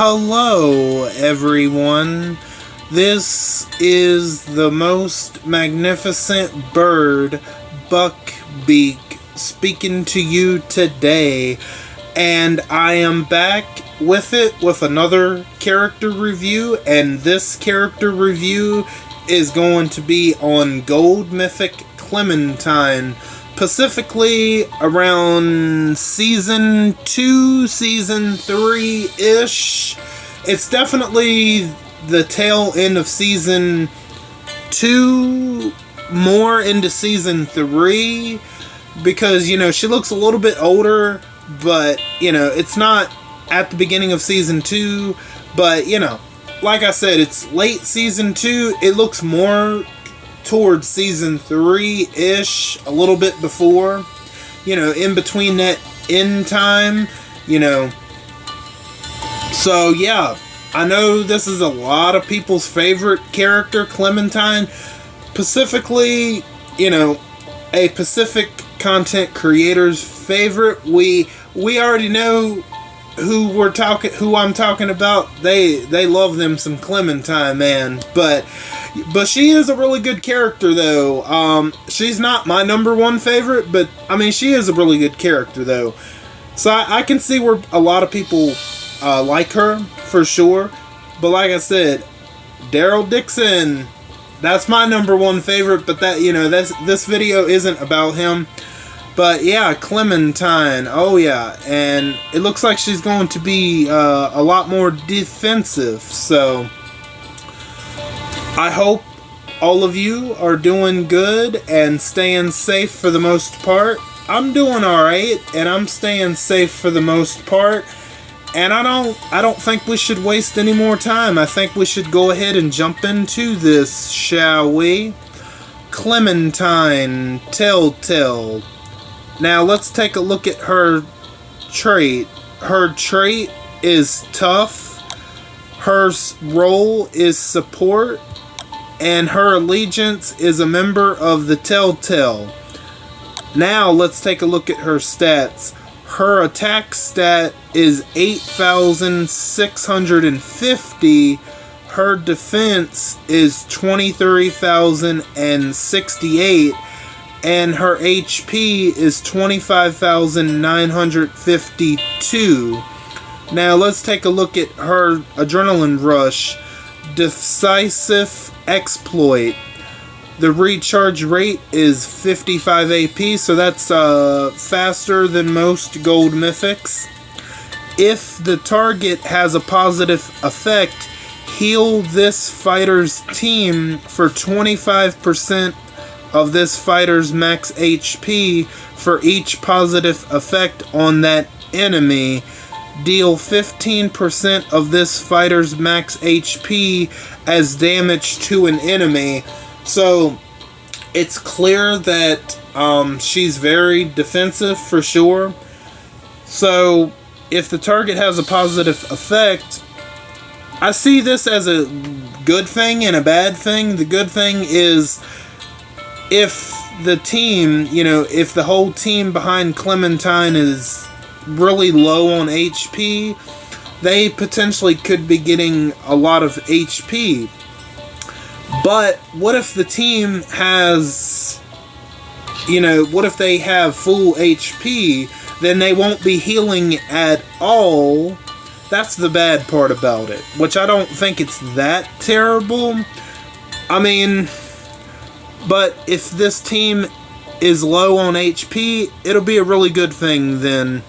Hello, everyone. This is the most magnificent bird, Beak, speaking to you today. And I am back with another character review. And this character review is going to be on Gold Mythic Clementine. Specifically around Season 2, Season 3-ish. It's definitely the tail end of Season 2, more into Season 3. Because, she looks a little bit older, but, it's not at the beginning of Season 2. But, like I said, it's late Season 2. It looks more towards Season 3-ish, a little bit before, in between that end time, So, yeah, I know this is a lot of people's favorite character, Clementine. Specifically, a Pacific content creator's favorite. We already know who I'm talking about. They love them some Clementine, man. But she is a really good character, though. She's not my number one favorite, but she is a really good character, though. So I can see where a lot of people like her for sure. But like I said, Daryl Dixon, that's my number one favorite. But this video isn't about him. But yeah, Clementine, oh yeah, and it looks like she's going to be a lot more defensive, so I hope all of you are doing good and staying safe for the most part. I'm doing alright, and I'm staying safe for the most part, and I don't think we should waste any more time. I think we should go ahead and jump into this, shall we? Clementine, Telltale. Now, let's take a look at her trait. Her trait is tough. Her role is support. And her allegiance is a member of the Telltale. Now, let's take a look at her stats. Her attack stat is 8,650. Her defense is 23,068. And her HP is 25,952. Now let's take a look at her adrenaline rush. Decisive exploit. The recharge rate is 55 AP, so that's faster than most gold mythics. If the target has a positive effect, heal this fighter's team for 25% of this fighter's max HP for each positive effect on that enemy. Deal 15% of this fighter's max HP as damage to an enemy. So it's clear that she's very defensive for sure. So if the target has a positive effect, I see this as a good thing and a bad thing. The good thing is, if the team, if the whole team behind Clementine is really low on HP, they potentially could be getting a lot of HP. But what if the team has, what if they have full HP? Then they won't be healing at all. That's the bad part about it, which I don't think it's that terrible. But if this team is low on HP, it'll be a really good thing then.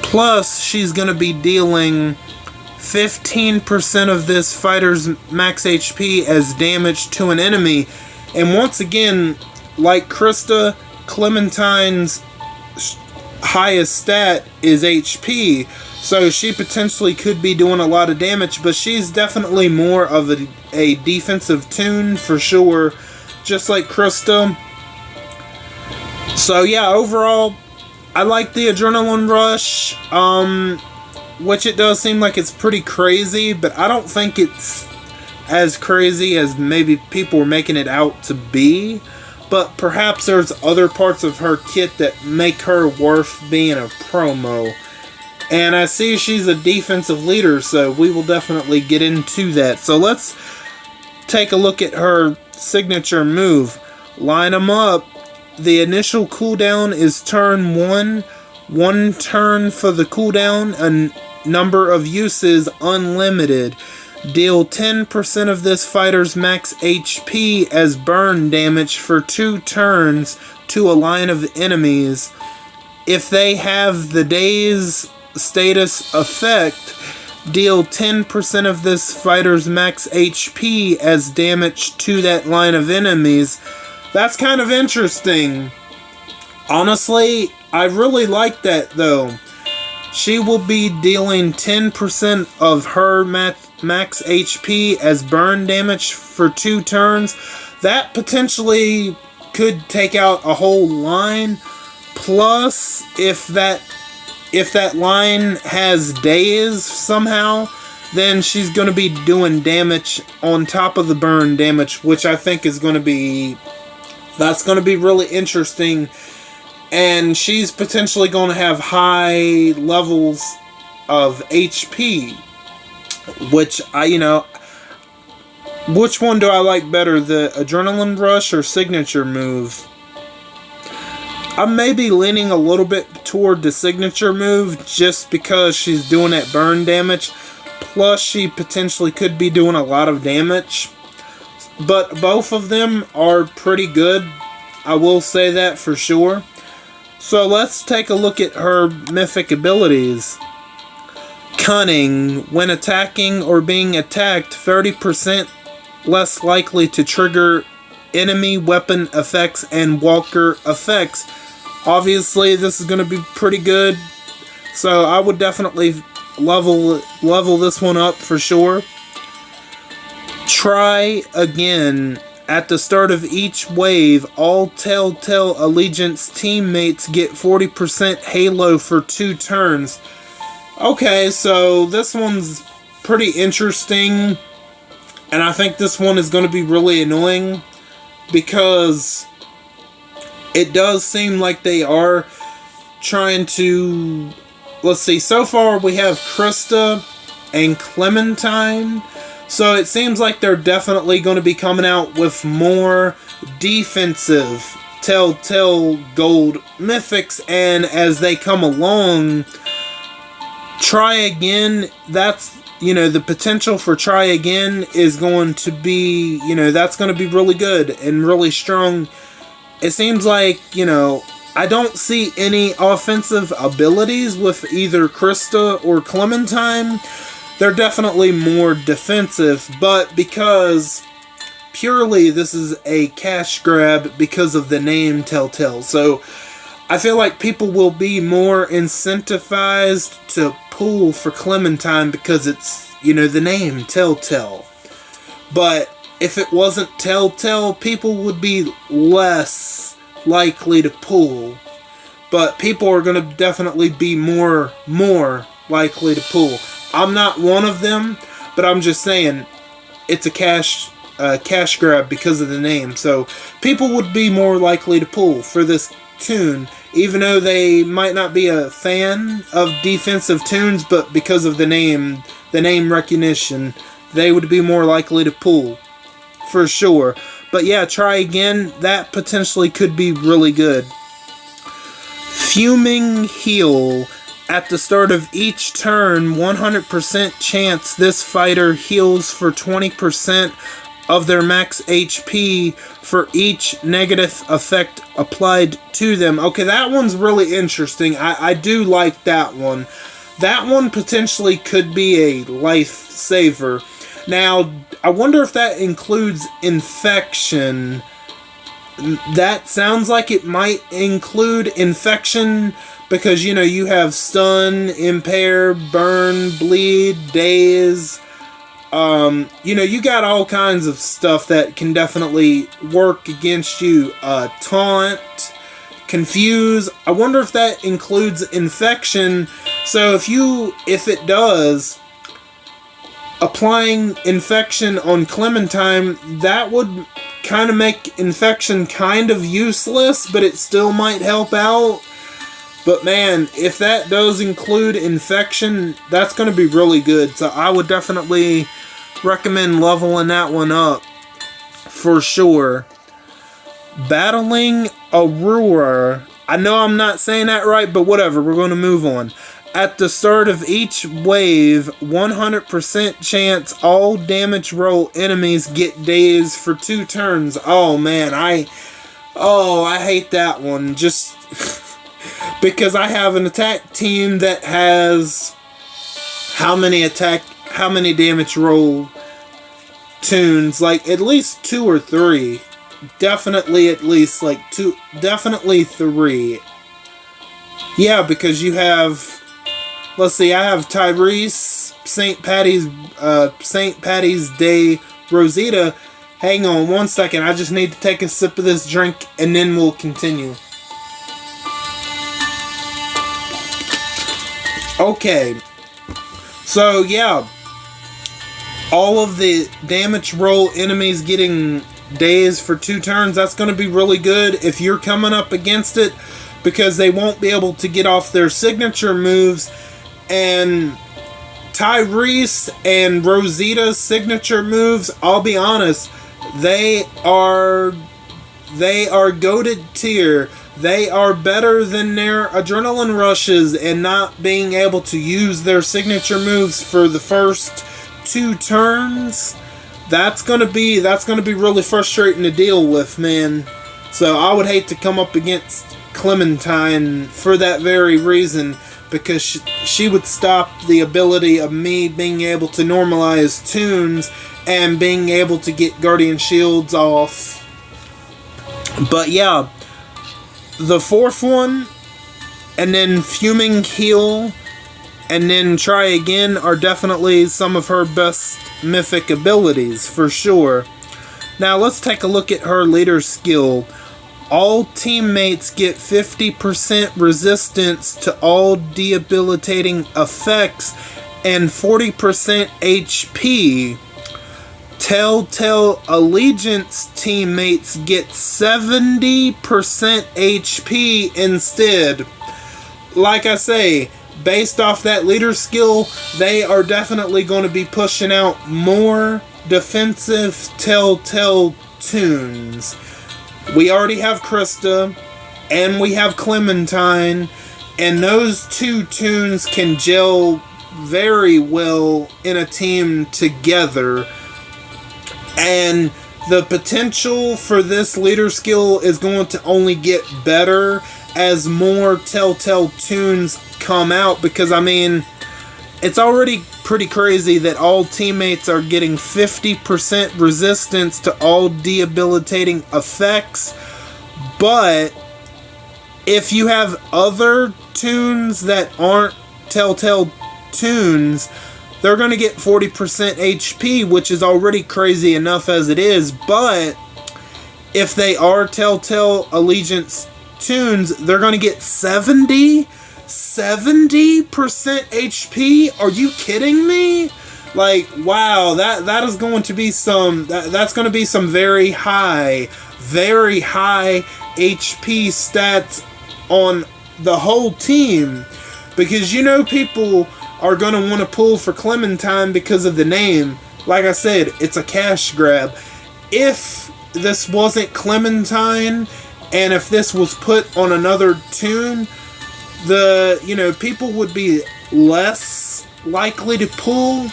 Plus, she's going to be dealing 15% of this fighter's max HP as damage to an enemy. And once again, like Krista, Clementine's highest stat is HP. So she potentially could be doing a lot of damage, but she's definitely more of a defensive tune for sure. Just like Krista. So yeah, overall, I like the adrenaline rush. Which it does seem like it's pretty crazy, but I don't think it's as crazy as maybe people were making it out to be. But perhaps there's other parts of her kit that make her worth being a promo. And I see she's a defensive leader, so we will definitely get into that. So let's take a look at her signature move. Line them up. The initial cooldown is turn 1. 1 turn for the cooldown. A number of uses unlimited. Deal 10% of this fighter's max HP as burn damage for 2 turns to a line of enemies. If they have the day's status effect, deal 10% of this fighter's max HP as damage to that line of enemies. That's kind of interesting. Honestly, I really like that though. She will be dealing 10% of her max HP as burn damage for 2 turns. That potentially could take out a whole line. Plus, if that line has days somehow, then she's going to be doing damage on top of the burn damage, which I think is going to be... That's going to be really interesting. And she's potentially going to have high levels of HP. Which, which one do I like better? The Adrenaline Rush or Signature move? I may be leaning a little bit toward the Signature move just because she's doing that burn damage. Plus, she potentially could be doing a lot of damage. But both of them are pretty good. I will say that for sure. So let's take a look at her mythic abilities. Cunning. When attacking or being attacked, 30% less likely to trigger enemy weapon effects and walker effects. Obviously, this is going to be pretty good. So I would definitely level this one up for sure. Try again. At the start of each wave, all Telltale Allegiance teammates get 40% Halo for 2 turns. Okay, so this one's pretty interesting. And I think this one is going to be really annoying. Because it does seem like they are trying to... Let's see, so far we have Krista and Clementine. So it seems like they're definitely going to be coming out with more defensive Telltale Gold Mythics. And as they come along, Try Again, that's, the potential for Try Again is going to be, that's going to be really good and really strong. It seems like, I don't see any offensive abilities with either Krista or Clementine. They're definitely more defensive, but because purely this is a cash grab because of the name Telltale. So I feel like people will be more incentivized to pull for Clementine because it's, the name Telltale. But if it wasn't Telltale, people would be less likely to pull. But people are going to definitely be more likely to pull. I'm not one of them, but I'm just saying it's a cash grab because of the name. So people would be more likely to pull for this tune, even though they might not be a fan of defensive tunes, but because of the name recognition, they would be more likely to pull for sure. But yeah, Try Again, that potentially could be really good. Fuming Heal. At the start of each turn, 100% chance this fighter heals for 20% of their max HP for each negative effect applied to them. Okay, that one's really interesting. I do like that one. That one potentially could be a lifesaver. Now, I wonder if that includes infection. That sounds like it might include infection because, you have stun, impair, burn, bleed, daze. You got all kinds of stuff that can definitely work against you. Taunt, confuse. I wonder if that includes infection. So if it does, applying infection on Clementine, that would kind of make infection kind of useless, but it still might help out. But man, if that does include infection, that's going to be really good. So I would definitely recommend leveling that one up for sure. Battling Aurora. I know I'm not saying that right, but whatever. We're going to move on. At the start of each wave, 100% chance all damage roll enemies get dazed for 2 turns. Oh man, I hate that one. Just because I have an attack team that has how many damage roll tunes? Like at least 2 or 3. Definitely at least like 2, definitely 3. Yeah, because you have, let's see, I have Tyrese, St. Patty's Day, Rosita. Hang on one second, I just need to take a sip of this drink and then we'll continue. Okay, so yeah, all of the damage roll enemies getting dazed for 2 turns, that's going to be really good if you're coming up against it, because they won't be able to get off their signature moves. And Tyrese and Rosita's signature moves, I'll be honest, they are goated tier. They are better than their adrenaline rushes, and not being able to use their signature moves for the first 2 turns, that's gonna be really frustrating to deal with, man. So I would hate to come up against Clementine for that very reason, because she would stop the ability of me being able to normalize tunes and being able to get Guardian Shields off. But yeah, the 4th one, and then Fuming Heal, and then Try Again are definitely some of her best mythic abilities, for sure. Now let's take a look at her leader skill. All teammates get 50% resistance to all debilitating effects and 40% HP. Telltale Allegiance teammates get 70% HP instead. Like I say, based off that leader skill, they are definitely going to be pushing out more defensive Telltale tunes. We already have Krista, and we have Clementine, and those 2 tunes can gel very well in a team together. And the potential for this leader skill is going to only get better as more Telltale tunes come out, because I mean, it's already pretty crazy that all teammates are getting 50% resistance to all debilitating effects. But if you have other tunes that aren't Telltale tunes, they're going to get 40% HP, which is already crazy enough as it is. But if they are Telltale Allegiance tunes, they're going to get 70% HP? Are you kidding me? Like, wow, that is going to be that's going to be some very high HP stats on the whole team, because you know people are going to want to pull for Clementine because of the name. Like I said, it's a cash grab. If this wasn't Clementine, and if this was put on another tune, people would be less likely to pull.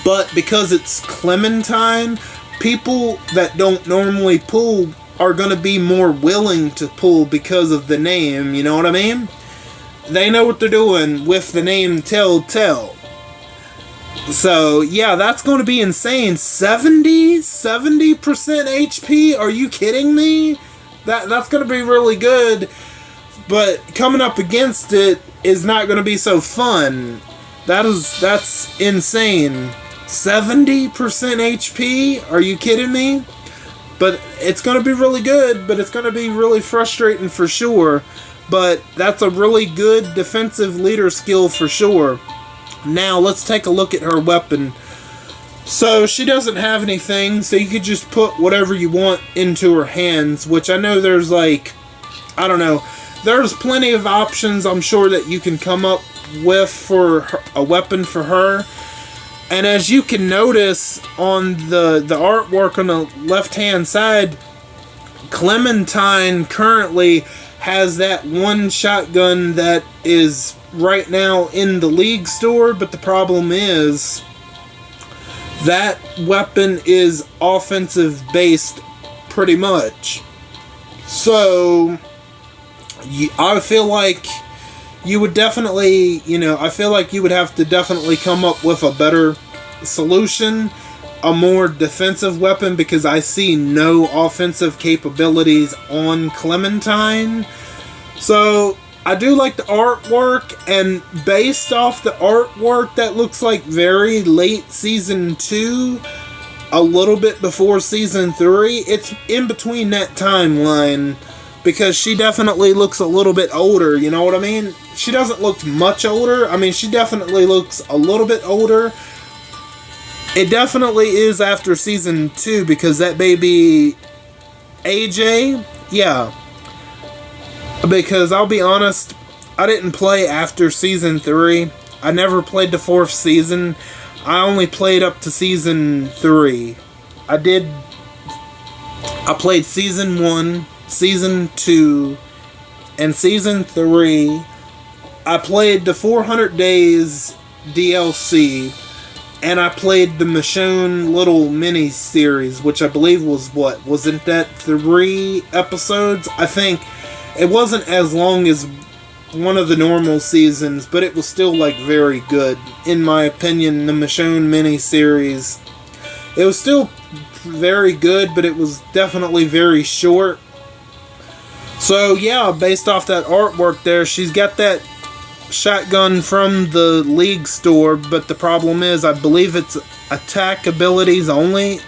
But because it's Clementine, people that don't normally pull are going to be more willing to pull because of the name, you know what I mean? They know what they're doing with the name Telltale. So, yeah, that's going to be insane. 70% HP? Are you kidding me? That's going to be really good. But coming up against it is not going to be so fun. That's insane. 70% HP? Are you kidding me? But it's going to be really good, but it's going to be really frustrating for sure. But that's a really good defensive leader skill for sure. Now, let's take a look at her weapon. So, she doesn't have anything, so you could just put whatever you want into her hands, which I know there's like, I don't know, there's plenty of options I'm sure that you can come up with for a weapon for her. And as you can notice on the artwork on the left-hand side, Clementine currently has that one shotgun that is right now in the League store, but the problem is that weapon is offensive based pretty much. So I feel like you would definitely, I feel like you would have to definitely come up with a better solution, a more defensive weapon, because I see no offensive capabilities on Clementine. So I do like the artwork, and based off the artwork, that looks like very late season 2, a little bit before season 3. It's in between that timeline, because she definitely looks a little bit older, you know what I mean? She doesn't look much older. I mean, she definitely looks a little bit older. It definitely is after season 2, because that baby AJ, yeah. Because I'll be honest, I didn't play after season 3. I never played the 4th season. I only played up to season 3. I played season 1, season 2, and season 3. I played the 400 Days DLC, and I played the Michonne little mini series, which I believe was wasn't that 3 episodes? I think it wasn't as long as one of the normal seasons, but it was still like very good in my opinion. The Michonne mini series, it was still very good, but it was definitely very short. So yeah, based off that artwork there, she's got that shotgun from the League store, but the problem is I believe it's attack abilities only.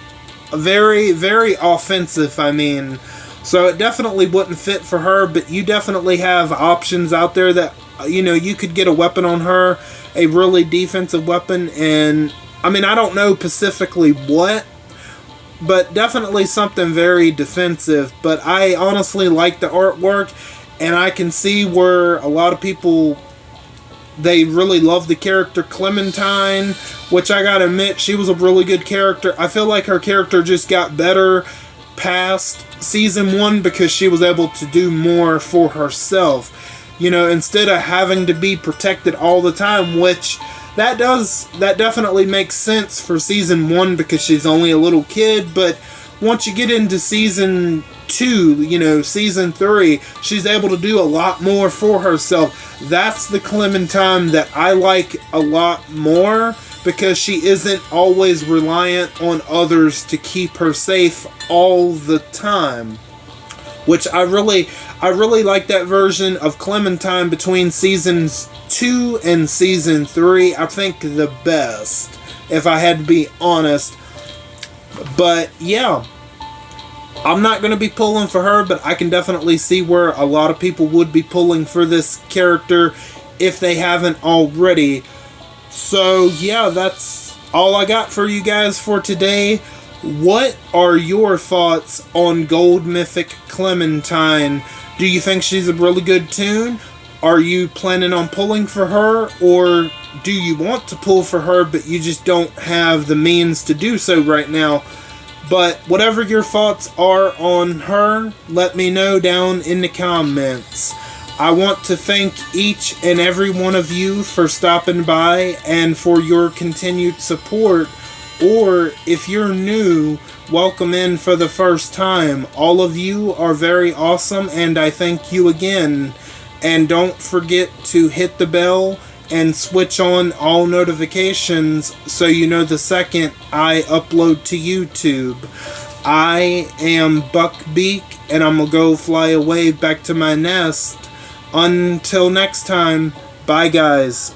Very, very offensive, I mean. So it definitely wouldn't fit for her, but you definitely have options out there that, you could get a weapon on her, a really defensive weapon, and I mean, I don't know specifically what, but definitely something very defensive. But I honestly like the artwork, and I can see where a lot of people, they really love the character Clementine, which I gotta admit, she was a really good character. I feel like her character just got better past season 1 because she was able to do more for herself. Instead of having to be protected all the time, which that definitely makes sense for season 1 because she's only a little kid. But once you get into season 2, season 3, she's able to do a lot more for herself. That's the Clementine that I like a lot more, because she isn't always reliant on others to keep her safe all the time. Which I really like that version of Clementine between seasons 2 and season 3. I think the best, if I had to be honest. But yeah, I'm not going to be pulling for her, but I can definitely see where a lot of people would be pulling for this character if they haven't already. So yeah, that's all I got for you guys for today. What are your thoughts on Gold Mythic Clementine? Do you think she's a really good toon? Are you planning on pulling for her? Or do you want to pull for her, but you just don't have the means to do so right now? But whatever your thoughts are on her, let me know down in the comments. I want to thank each and every one of you for stopping by and for your continued support. Or if you're new, welcome in for the first time. All of you are very awesome, and I thank you again. And don't forget to hit the bell and switch on all notifications so you know the second I upload to YouTube. I am Beak, and I'm gonna go fly away back to my nest. Until next time, bye guys.